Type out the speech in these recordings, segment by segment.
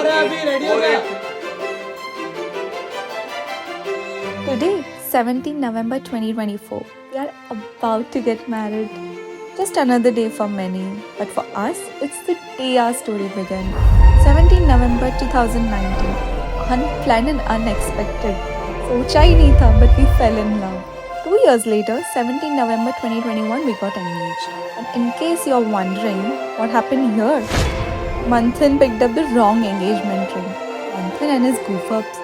Today, 17 November 2024, we are about to get married. Just another day for many, but for us, it's the day our story began. 17 November 2019, unplanned and unexpected. सोचा ही नहीं था, but we fell in love. 2 years later, 17 November 2021, we got engaged. And in case you're wondering what happened here, Manthan picked up the wrong engagement ring. Manthan and his goof-ups.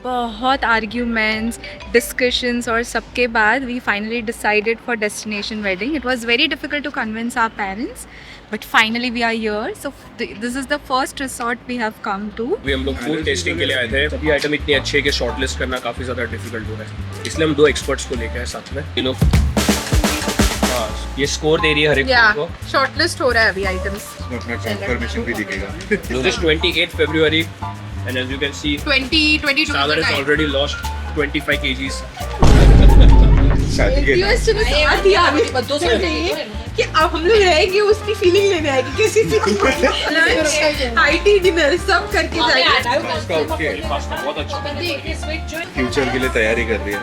बहुत arguments, discussions और सबके बाद we finally decided for destination wedding. It was very difficult to convince our parents, but finally we are here. So this is the first resort we have come to. अभी हम लोग food testing के लिए आए थे. सभी item इतने अच्छे कि शॉर्टलिस्ट करना काफ़ी ज़्यादा डिफिकल्ट हो रहा है, इसलिए हम 2 एक्सपर्ट्स को लेके आए साथ में. ये लोग ये स्कोर दे रही है हर एक को. शॉर्टलिस्ट हो रहा है अभी आइटम्स. अपना कंफर्मेशन भी दिखेगा. This is 28th February and as you can see 2022 Sagar has already lost 25 kgs. शादी के यूएस चलो साथ ही आ गए बच्चों से कि अब हम लोग रहेंगे, उसकी फीलिंग लेने आएगी किसी से. लंच, आईटी डिनर सब करके जाएंगे. उसका ओके बहुत अच्छा. फ्यूचर के लिए तैयारी कर रही है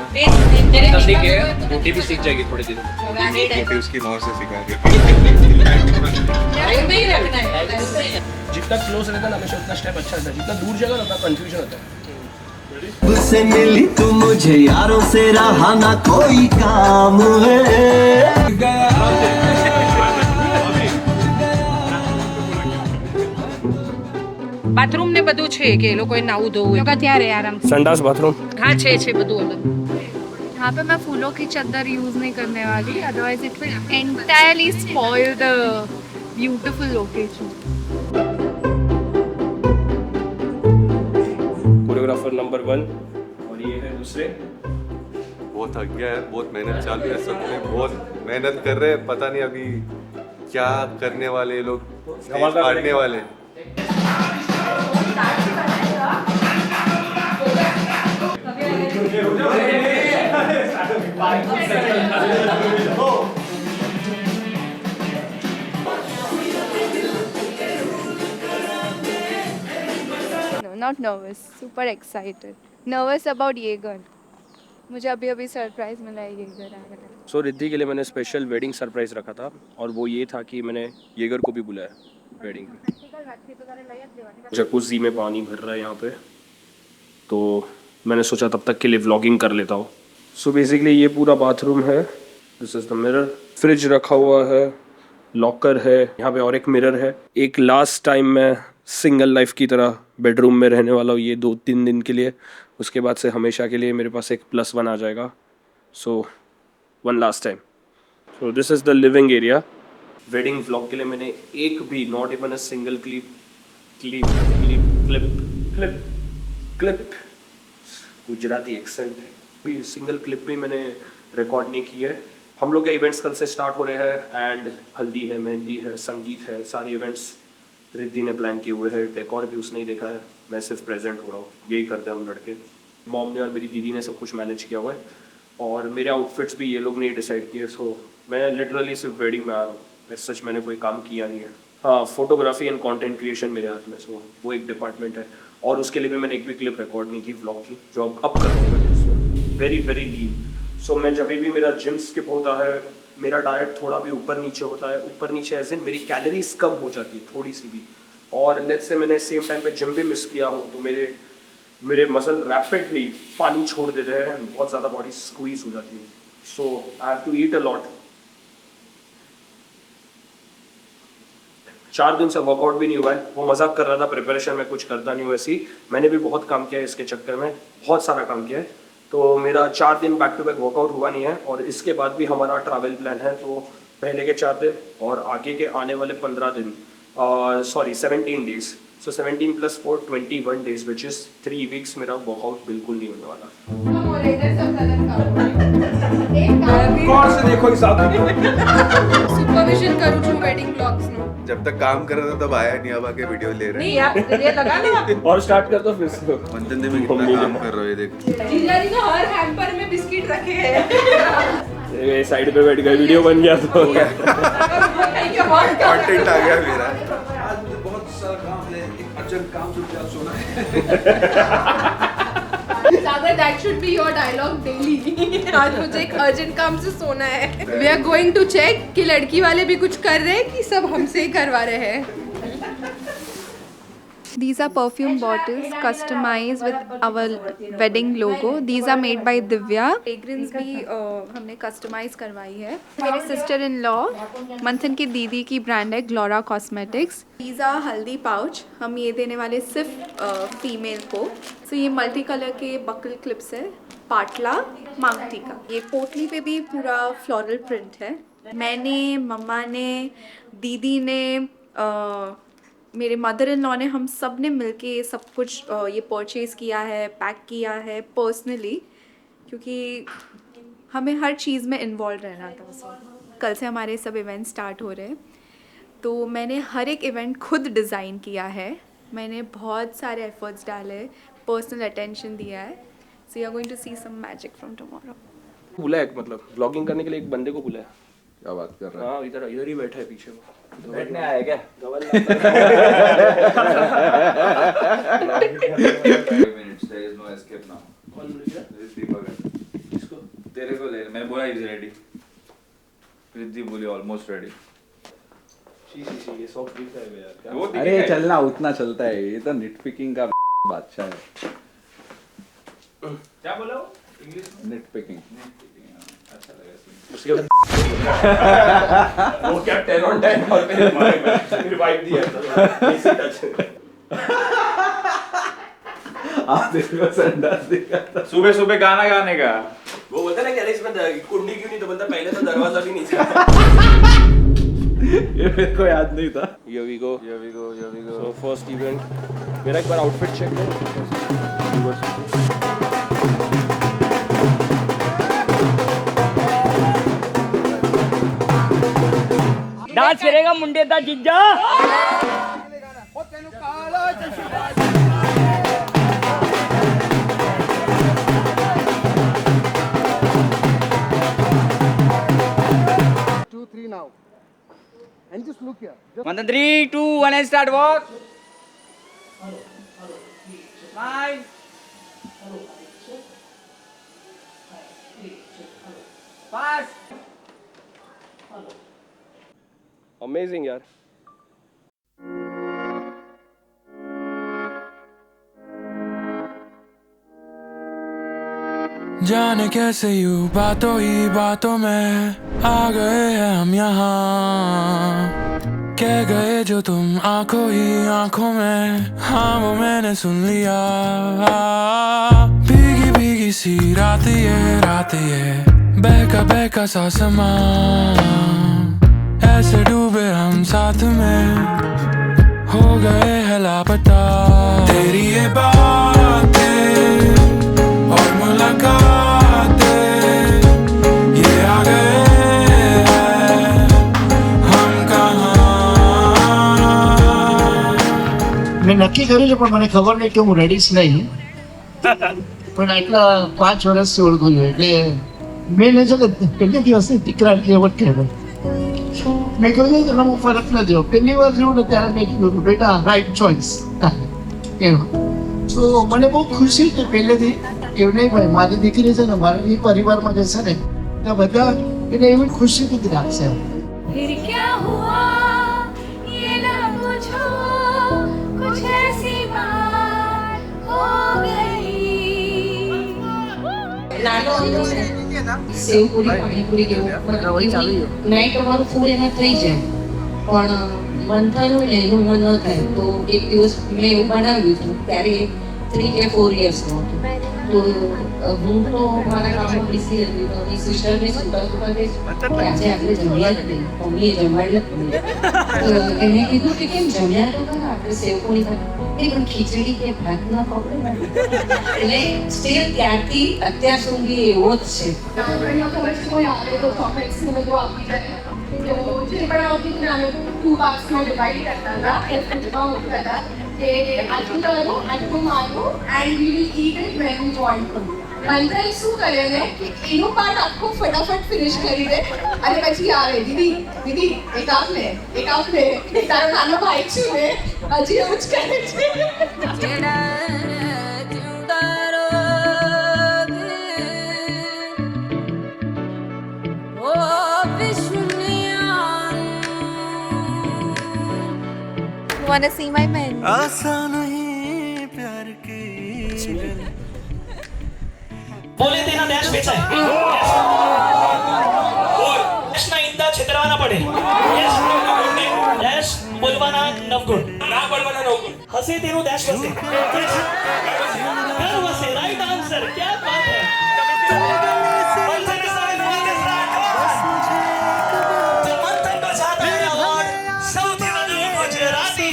ना. सीख है, रोटी भी सीख जाएगी थोड़े दिन. रोटी उसकी माँ से सिखा के. जितना क्लोज रहता ना हमेशा उतना स्टेप अच्छा रहता है, जितना दूर जाएगा ना उतना कंफ्यूजन होता है. से मिली तू मुझे यारों से रहा ना कोई काम है. બાથરૂમ ને બધું છે કે એ લોકોએ નાવું ધોવું લોકો ત્યારે આરામ. संडास बाथरूम હા છે બધું અલગ. यहाँ पे मैं फूलों की चादर यूज नहीं करने वाली, otherwise it will entirely spoil the beautiful location. Choreographer number 1 और ये है दूसरे. बहुत थक गया है, बहुत मेहनत चालू है, सब में बहुत मेहनत कर रहे हैं. पता नहीं अभी क्या करने वाले ये लोग, काटने वाले. Not nervous, super excited. Nervous about Jaeger. मुझे अभी अभी सरप्राइज मिला है Jaeger आने का. सो रिद्धि के लिए मैंने स्पेशल वेडिंग सरप्राइज रखा था और वो ये था कि मैंने येगर को भी बुलाया वेडिंग पे. जकूज़ी में पानी भर रहा है यहाँ पे, तो मैंने सोचा तब तक के लिए व्लॉगिंग कर लेता हूँ. सो बेसिकली ये पूरा बाथरूम है. This is the mirror. Fridge रखा हुआ है, लॉकर है, यहाँ पे और एक मिरर है. एक लास्ट टाइम मैं सिंगल लाइफ की तरह बेडरूम में रहने वाला हूँ ये 2-3 दिन के लिए. उसके बाद से हमेशा के लिए मेरे पास एक +1 आ जाएगा. So one last time. So this is the living area. Wedding vlog के लिए मैंने एक भी not even a single clip Gujarati accent है, सिंगल क्लिप भी मैंने रिकॉर्ड नहीं की है. हम लोग के इवेंट्स कल से स्टार्ट हो रहे हैं एंड हल्दी है, मेहंदी है, संगीत है, सारे इवेंट्स रिद्धि ने प्लान किए हुए हैं. डेकोर भी उसने ही देखा है, मैं सिर्फ प्रेजेंट हो रहा हूँ. यही करते हैं हम लड़के. मॉम ने और मेरी दीदी ने सब कुछ मैनेज किया हुआ है और मेरे आउटफिट्स भी ये लोग ने डिसाइड किए. सो मैं लिटरली सिर्फ वेडिंग में आ रहा हूँ. सच मैंने कोई काम किया नहीं है. हाँ, फोटोग्राफी एंड कंटेंट क्रिएशन मेरे हाथ में. सो वो एक डिपार्टमेंट है और उसके लिए भी मैंने एक भी क्लिप रिकॉर्ड नहीं की व्लॉग की, जो अब कर रहा हूँ. Very very lean. सो मैं जब भी मेरा जिम स्किप होता है, मेरा डाइट थोड़ा भी ऊपर नीचे होता है, ऊपर नीचे एज इन मेरी कैलोरीज कम हो जाती है थोड़ी सी भी, और लेट्स से मैंने सेम टाइम पे जिम भी मिस किया हो तो मेरे मसल रैपिडली पानी छोड़ देते हैं, बहुत ज़्यादा बॉडी स्क्वीज हो जाती है. So I have to eat a lot. 4 दिन से वर्कआउट भी नहीं हुआ है. वो मजाक कर रहा था, प्रिपरेशन में कुछ करता नहीं हूँ. ऐसी मैंने भी बहुत काम किया है इसके चक्कर में, बहुत सारा काम किया है. तो मेरा 4 दिन बैक टू बैक वर्कआउट हुआ नहीं है और इसके बाद भी हमारा ट्रैवल प्लान है. तो पहले के 4 दिन और आगे के आने वाले 15 दिन, 17 days. So 17 + 4 21 days which is 3 weeks मेरा वर्कआउट बिल्कुल नहीं होने वाला. कौन से देखो हिसाब सुपरविजन करूँ છું વેડિંગ બ્લોગ્સ નું. जब तक काम कर रहा था तब आया नहीं, अब आके वीडियो ले रहे नहीं आप ये लगा लो. और स्टार्ट कर दो फिर से. मंथन ने भी कितना काम कर रहे हो ये देख. जीजा जी तो हर हैम्पर में बिस्किट रखे हैं. ये साइड पे बैठ गए, वीडियो बन गया तो कंटेंट आ गया मेरा. अर्जेंट काम चुपचाप सोना है। सागर, that should be your dialogue daily. आज मुझे एक अर्जेंट काम से सोना है. We are going to check कि लड़की वाले भी कुछ कर रहे हैं कि सब हमसे ही करवा रहे हैं. These are perfume bottles customized with our wedding logo. These are made by Divya. Fragrance भी हमने customize करवाई है. मेरे sister in law मंथन की दीदी की brand है Glora Cosmetics. These are हल्दी pouch. हम ये देने वाले सिर्फ फीमेल को. So ये मल्टी कलर के बकल क्लिप्स है. पाटला मांगटी का. ये पोटली पे भी पूरा फ्लोरल प्रिंट है. मैंने, मम्मा ने, दीदी ने, मेरे मदर इन लॉ ने, हम सब ने मिलके सब कुछ ये परचेज़ किया है, पैक किया है पर्सनली, क्योंकि हमें हर चीज़ में इन्वॉल्व रहना था उसमें. कल से हमारे सब इवेंट स्टार्ट हो रहे हैं, तो मैंने हर एक इवेंट खुद डिज़ाइन किया है. मैंने बहुत सारे एफर्ट्स डाले, पर्सनल अटेंशन दिया है. So you are going to see some magic from tomorrow. बुलाया एक, मतलब ब्लॉगिंग करने के लिए एक बंदे को बुलाया. क्या बात कर रहा है? हाँ, इधर इधर ही बैठा है पीछे वो. बैठने आया क्या? 5 minutes, there is no escape now. कौन बोल रहा है? This is Deepak. किसको? तेरे को ले, मैंने बोला इज रेडी. रिद्धि बोली ऑलमोस्ट रेडी. शी ये सॉफ्ट दिख रहा है यार. क्या? वो अरे चलना, उतना चलता है. ये तो निट पिकिंग का बादशाह है. क्या बोला वो इंग्लिश में? Nitpicking. अच्छा लगा सुन. उसके बाद वो क्या 10 on 10 और फिर वाइब दिया था. इसी टच. तेरे को संडास दिखा था. सुबह सुबह गाना गाने का. वो बोलता ना कि अरे इसमें कुंडी क्यों नहीं, तो बंदा पहले तो दरवाजा भी नहीं था. ये मेरे को याद नहीं था. Here we go. Here we go. So first event. मेरा एक बार आउटफिट चेक करो. डांस करेगा मुंडे दा जीजा. One, 3, 2, 1 and start walk. Smile. Fast. Amazing यार. जाने कैसे यूं बातों ही बातों में आ गए हैं हम यहाँ. कह गए जो तुम आंखों ही आंखों में, हाँ वो मैंने सुन लिया. भीगी भीगी सी रात ये बहका सा समा. ऐसे डूबे हम साथ में, हो गए हैं लापता. तेरी ये बातें और मुलाकातें, ये आ गए हैं हम कहाँ. મેં નક્કી કર્યું છે પણ મને ખબર નહીં કે હું રેડીશ નહીં. પણ આટલા 5 વર્ષથી ઓળખું છું એટલે મેં છે કે પહેલે દિવસથી દીકરા જેવો જ કહેવાય. મેં કહ્યું કે એમાં ફરક ન થયો. પહેલી વાર જોયું ને ત્યારે મેં કીધું બેટા રાઈટ ચોઇસ એમ. તો મને બહુ ખુશી છે પહેલેથી એવું નહીં ભાઈ મારી દીકરી છે ને મારા એ પરિવારમાં જશે ને ત્યાં બધા એને એવી ખુશીથી જ રાખશે. फिर क्या हुआ ये ना पूछो, कुछ ऐसी बात हो गई. સેવ પૂરી પાણીપુરી કેવું નાઈટ અમારું ફૂડ એમાં થઈ જાય, પણ મંથન હોય ને એનું મન ન થાય. તો એક દિવસ મેં એવું બનાવ્યું હતું, ત્યારે 3 કે 4 યર્સનું હતું. તો હું તો મારા કામમાં બિઝી હતી, તો મારી સિસ્ટરને સુતા કે આજે આપણે જમ્યા જ નહીં, મમ્મીએ જમાડ્યું જ નહીં. તો એને કીધું કે કેમ જમ્યા તો ખરા, આપણે સેવ પૂરી ખાધી. એ પણ ખીચડી કે ભાત ના ખબર એટલે સ્ટીલ ત્યારથી અત્યાર સુધી એવો જ છે. કોઈ આવે તો ચોકલેટ્સ ને બધું આપી જાય, તો જે પણ આવતી હતી અમે 2 પાર્ટ્સમાં ડિવાઈડ કરતા હતા. એ ફૂડમાં હોતા હતા કે આટલું તારું આટલું મારું and we will eat it when we want to. મંત્રાએ શું કર્યું ને કે એનું પાર્ટ આખું ફટાફટ ફિનિશ કરી દે અને પછી આવે દીદી દીદી એક આપ લે તારો નાનો ભાઈ છું ને હજી એવું જ કરે છે You wanna see my men? बोले देना डैश बेचा है और डैश ना इंदा छेतरवाना पड़े डैश बोलवाना नवगुण ना बोलवाना नवगुण हंसे तेरू डैश वसे कर वसे राइट आंसर क्या बात है मंथन का जाता है अवार्ड सौथी वाली Gujarati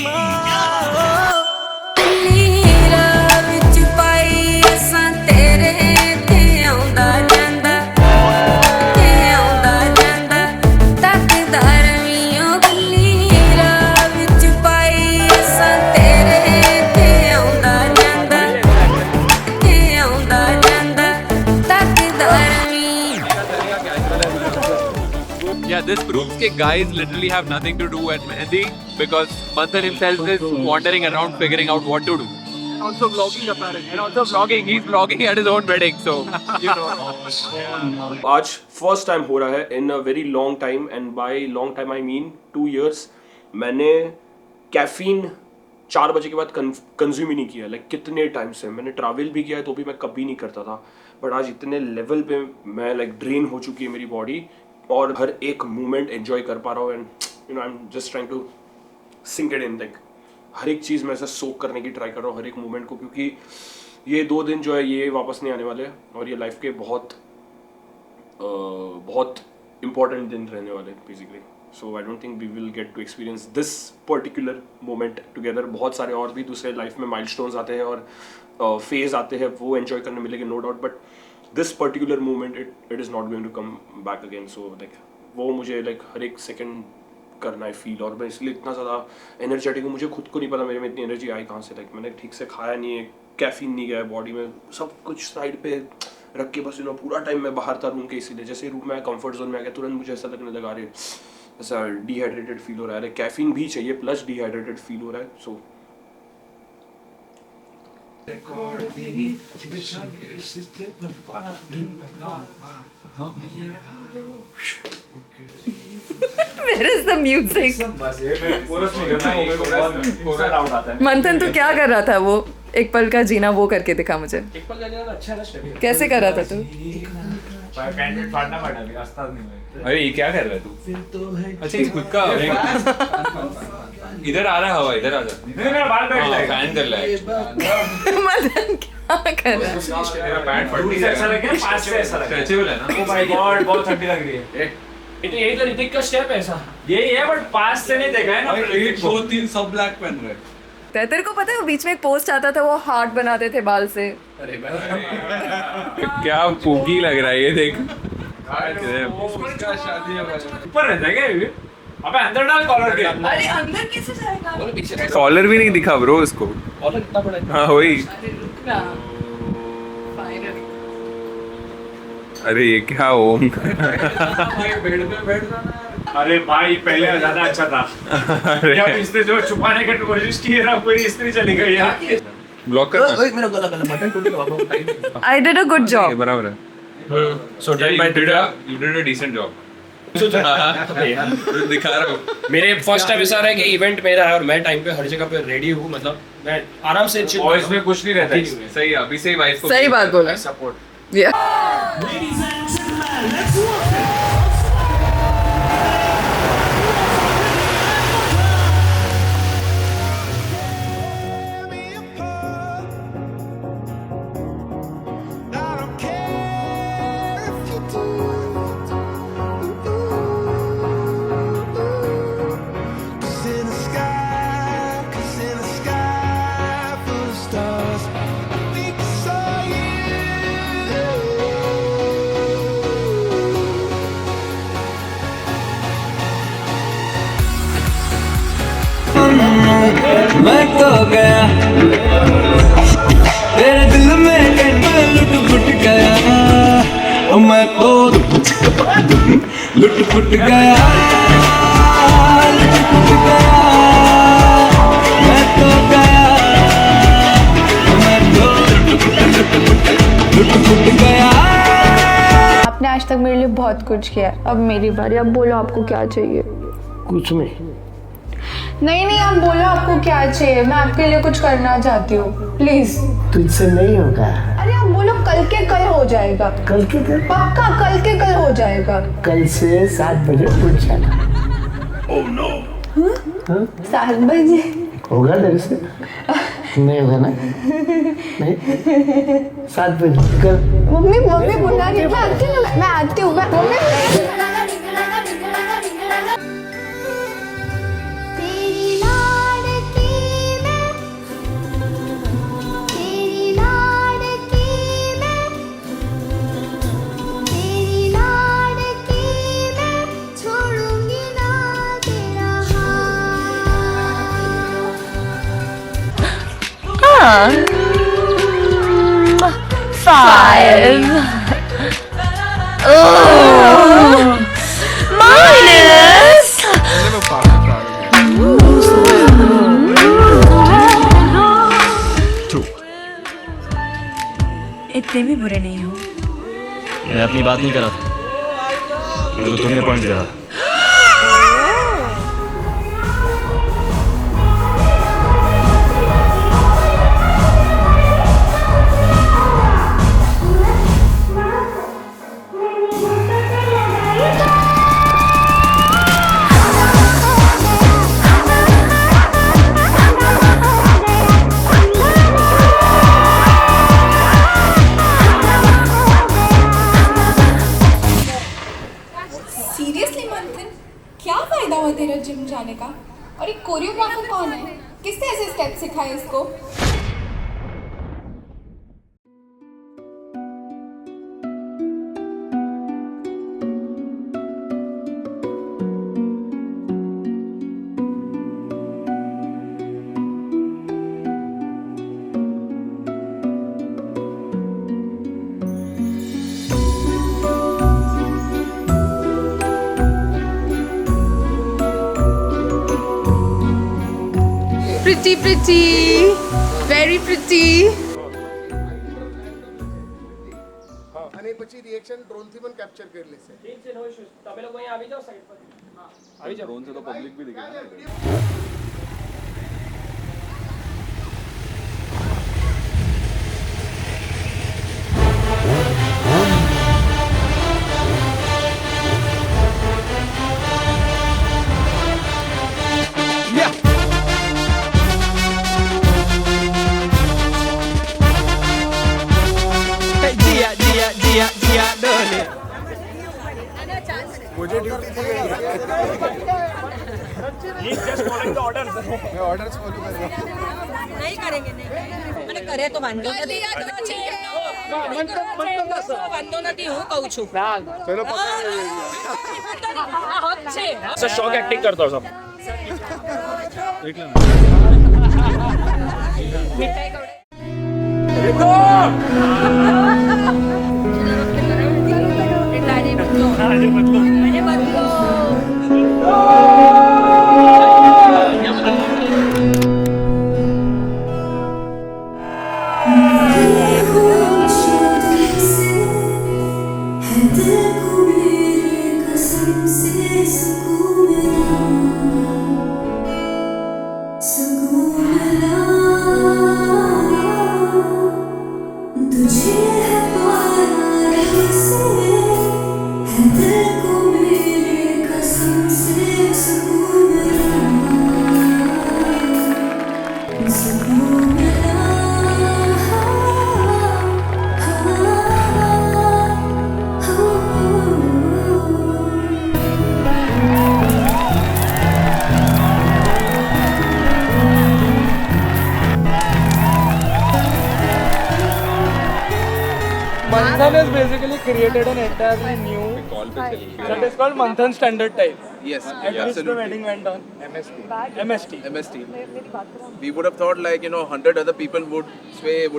Yeah, this proves that guys literally have nothing to do at Mehndi because Manthan himself is wandering around figuring out what to do. Also vlogging apparently. And also vlogging. He's vlogging at his own wedding, so you know. आज first time हो रहा है in a very long time and by long time I mean 2 years मैंने caffeine 4 बजे के बाद consume ही नहीं किया लाइक कितने टाइम से मैंने ट्रैवल भी किया है तो भी मैं कभी नहीं करता था बट आज इतने लेवल पे मैं लाइक ड्रेन हो चुकी है मेरी बॉडी और हर एक मोमेंट एंजॉय कर पा रहा हूँ and you know I am just trying to sync it in like हर एक चीज़ में ऐसा सोक करने की ट्राई कर रहा हूँ हर एक मोमेंट को क्योंकि ये 2 दिन जो है ये वापस नहीं आने वाले और ये लाइफ के बहुत इम्पॉर्टेंट दिन रहने वाले basically so I don't think we will get to experience this particular moment together बहुत सारे और भी दूसरे लाइफ में माइलस्टोन्स आते हैं और फेज आते हैं वो एंजॉय करने मिलेंगे no doubt but this particular moment it is not going to come back again so like वो मुझे लाइक हर एक सेकेंड करना है फील और मैं इसलिए इतना ज़्यादा एनर्जेटिक हूँ मुझे खुद को नहीं पता मेरे में इतनी एनर्जी आई कहाँ से लाइक मैंने ठीक से खाया नहीं है कैफीन नहीं गया बॉडी में सब कुछ साइड पे रख के बस पूरा टाइम मैं बाहर था रूम के इसीलिए जैसे रूम में कंफर्ट जोन में आ गया तुरंत मुझे ऐसा लगने लगा रहे ऐसा डिहाइड्रेटेड फील हो रहा है कैफीन भी चाहिए प्लस डिहाइड्रेटेड फील हो रहा है सो Where is the music? मंथन तो क्या कर रहा था वो एक पल का जीना वो करके दिखा मुझे एक पल का जीना अच्छा है कैसे कर रहा था तू अरे ये क्या कर रहा है तू अच्छा ये खुद का इधर आ रहा है हवा इधर आ जा मेरा बाल बैठ जाएगा फैन कर रहा है मंथन क्या कर रहा है मेरा पैंट फट दूर से ऐसा लग गया पास से ऐसा लग गया स्ट्रेचेबल है ना ओ माय गॉड बहुत ठंडी लग रही है ये तो यही तो ऋतिक का स्टेप है ऐसा यही है बट पास से नहीं देखा है ना 2-3 सब ब्लैक पहन रहे तेरे को पता है वो बीच में एक पोस्ट आता था वो हार्ट बनाते थे बाल से क्या पोगी लग रहा है ये देख ऊपर रहता है क्या ये अबे अंदर डाल कॉलर के अरे अंदर कैसे जाएगा कॉलर भी नहीं दिखा ब्रो उसको कॉलर कितना बड़ा है हाँ वही फाइनली अरे ये क्या ओम अरे भाई पहले ज्यादा अच्छा था जब इसने जो छुपाने की कोशिश की है ना पूरी स्त्री चली गई यार ब्लॉक कर मेरा गला बटन टूट गया I did a good job बराबर है सो you did a decent job दिखा रहा हूँ मेरे फर्स्ट टाइम ऐसा रहा है कि इवेंट मेरा है और मैं टाइम पे हर जगह पे रेडी हूँ मतलब मैं आराम से और इसमें कुछ नहीं रहता सही है अभी से ही वाइफ को सही बात बोला सपोर्ट Yeah. मैं तो गया तेरे दिल में लुट फुट गया लुट फुट गया मैं तो गया लुट फुट गया। आपने आज तक मेरे लिए बहुत कुछ किया है, अब मेरी बारी। अब बोलो आपको क्या चाहिए। कुछ नहीं। नहीं, आप बोलो आपको क्या चाहिए। मैं आपके लिए कुछ करना चाहती हूँ, प्लीज। तुझसे नहीं होगा। अरे आप बोलो, कल के कल हो जाएगा। कल के कल? पक्का कल के कल हो जाएगा। कल से 7 बजे उठ जाना। 7 बजे होगा तेरे से? नहीं होगा ना? नहीं 7 बजे कल। मम्मी बुला रही है, मैं आती हूँ। मम्मी इतने भी बुरे नहीं हो। मैं अपनी बात नहीं कर रहा था, तो तुमने पॉइंट दिया। सीरियसली मंथन, क्या फायदा हुआ तेरा जिम जाने का? और ये कोरियोग्राफर कौन है? किसने ऐसे स्टेप सिखाए इसको? pretty, very pretty. અને પછી રિએક્શન ડ્રોન થી પણ કેપ્ચર કરી લેશે. ઠીક છે, નો ઇશ્યુઝ. તમે લોકો અહીં આવી જાઓ સાઈડ પર. આવી જાઓ, ड्रोन से तो पब्लिक भी दिखेगा ना. मुझे ड्यूटी दी गई है. He's just following the orders. मैं ऑर्डर्स फॉलो कर रहा हूं. नहीं करेंगे, नहीं અને કરે તો વાંધો નથી. વાંધો નથી, હું કહું છું. चलो पकड़. सर शॉक एक्टिंग करता हूँ सब. Manthan has basically created an entirely new that is called Manthan Standard Time. Yes, At which the wedding went on. MST. We would have thought 100 other people would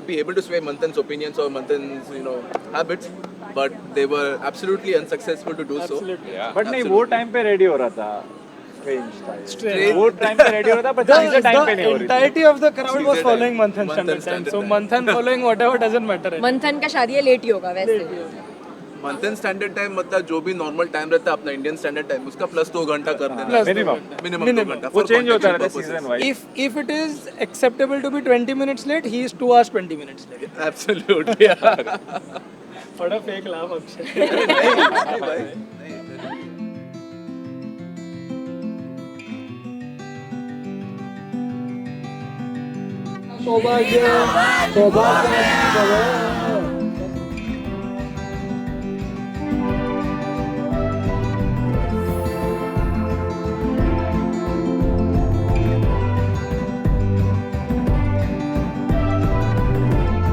be able to sway Manthan's opinions or Manthan's habits, but they were absolutely unsuccessful to do so. But नहीं वो time पे ready हो रहा था वो time पे ready हो रहा था बट चीजें टाइम पे नहीं हो रही थी entirety of the crowd was following Manthan standard time. So Manthan following whatever doesn't matter. मंथन का शादी है लेट ही होगा वैसे. मंथन स्टैंडर्ड टाइम मतलब जो भी नॉर्मल टाइम रहता है अपना इंडियन स्टैंडर्ड टाइम उसका प्लस 2 घंटा कर देना मिनिमम 2 घंटा वो चेंज होता रहता है season wise. If it is acceptable to be 20 minutes late, he is 2 hours 20 minutes late. Absolutely. बड़ा fake laugh अक्षय. नहीं भाई.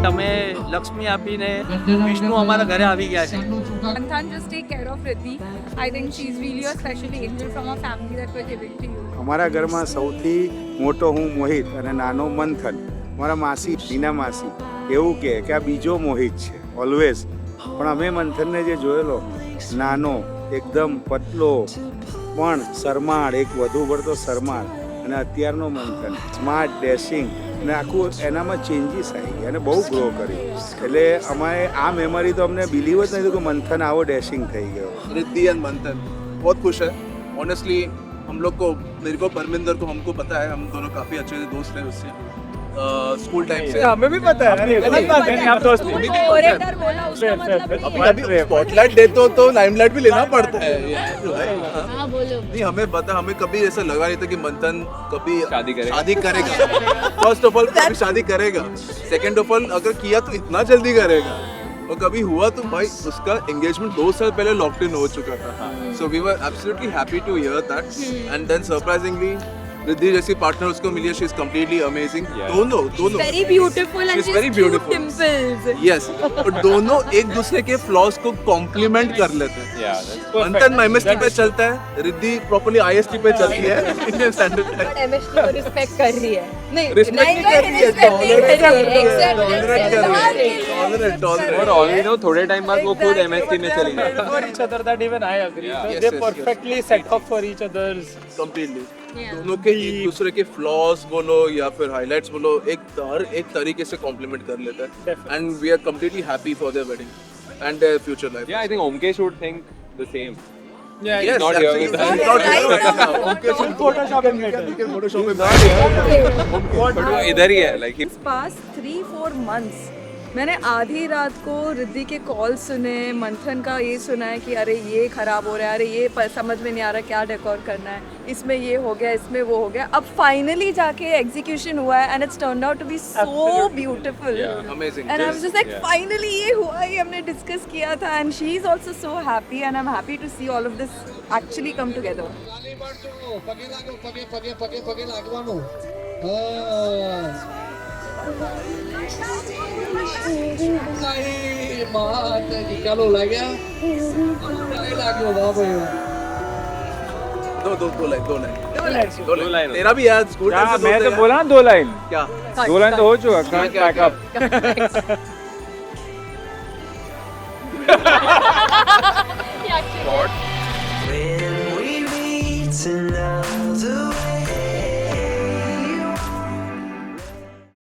તમે લક્ષ્મી આપીને વિષ્ણુ અમારા ઘરે આવી ગયા છે. Manthan, just take care of Riddhi. I think she's really a special angel from our family that we're giving to you. અમારા ઘરમાં સૌથી મોટો હું મોહિત અને નાનો મંથન. મારા માસી બીના માસી એવું કહે કે આ બીજો મોહિત છે ઓલવેઝ. પણ અમે મંથનને જે જોયેલો નાનો એકદમ પતલો પણ શરમાળ એક વધુ પડતો શરમાળ અને અત્યારનો મંથન સ્માર્ટ ડેશિંગ અને આખું એનામાં ચેન્જીસ આવી ગયા અને બહુ ગ્રો કર્યું. એટલે અમારે આ મેમરી તો અમને બિલીવ જ નહીં કે મંથન આવો ડેશિંગ થઈ ગયો. रिद्धि एंड मंथन बहुत खुश है ऑनेस्टली. हम लोग को मेरे को परमिंदर को हमको पता है हम दोनों काफी अच्छे दोस्त हैं उससे स्कूल टाइम से. हमें भी पता है. आप दोस्त कोरेक्टर बोला उसका मतलब अभी स्पॉटलाइट देते हो तो लाइमलाइट भी लेना पड़ता है. हाँ बोलो. नहीं हमें पता हमें कभी ऐसा लगा नहीं था कि मंथन कभी शादी करेगा. फर्स्ट ऑफ ऑल कभी शादी करेगा. सेकंड ऑफ ऑल अगर किया तो इतना जल्दी करेगा. और कभी हुआ तो भाई उसका एंगेजमेंट 2 साल पहले लॉक्ड इन हो चुका था. So we were absolutely happy to hear that. And then surprisingly Riddhi जैसी पार्टनर उसको मिली है. She is completely amazing. दोनों very beautiful and she is very beautiful. Dimples. Yes और दोनों एक दूसरे के फ्लॉज को कॉम्प्लीमेंट कर लेते हैं. मंथन एमएसटी पे चलता है. रिद्धि प्रॉपर्ली आईएसटी पे चलती है Indian standard time. But MST को रिस्पेक्ट कर रही है. नहीं रिस्पेक्ट नहीं कर रही है. टॉलरेट और ऑलरेडी नो थोड़े टाइम बाद वो खुद एमएसटी में चली गई. For each other, that even I agree. Yes, They yes, perfectly set up for each other's. Completely. दोनों के एक दूसरे के फ्लॉज बोलो या फिर हाइलाइट्स बोलो एक तरीके से कॉम्प्लीमेंट कर लेता है. And we are completely happy for their wedding and their future life. Yeah, I think Omkesh would think the same. Yeah, Yes, not here with us. not here with us now. Okay, so Photoshop and make it. Photoshop में But वो इधर ही है like Past 3-4 months मैंने आधी रात को रिद्धि के call सुने. मंथन का ये सुना है कि अरे ये खराब हो रहा है, अरे ये समझ में नहीं आ रहा क्या डेकोर करना है, इसमें ये हो गया, इसमें वो हो गया. अब फाइनली जाके एग्जीक्यूशन हुआ है and it's turned out to be so beautiful. amazing. And I was just like finally ये हुआ, ये हमने डिस्कस किया था and she is also so happy and I am happy to see all of this actually come together. પગે લાગવાનું. ચાલો લાગ્યા લાગ્યો બાબા. दो लाइन तेरा भी यार स्कूल क्या मैं तो बोला 2 लाइन. क्या 2 लाइन तो हो चुका. Cut pack up.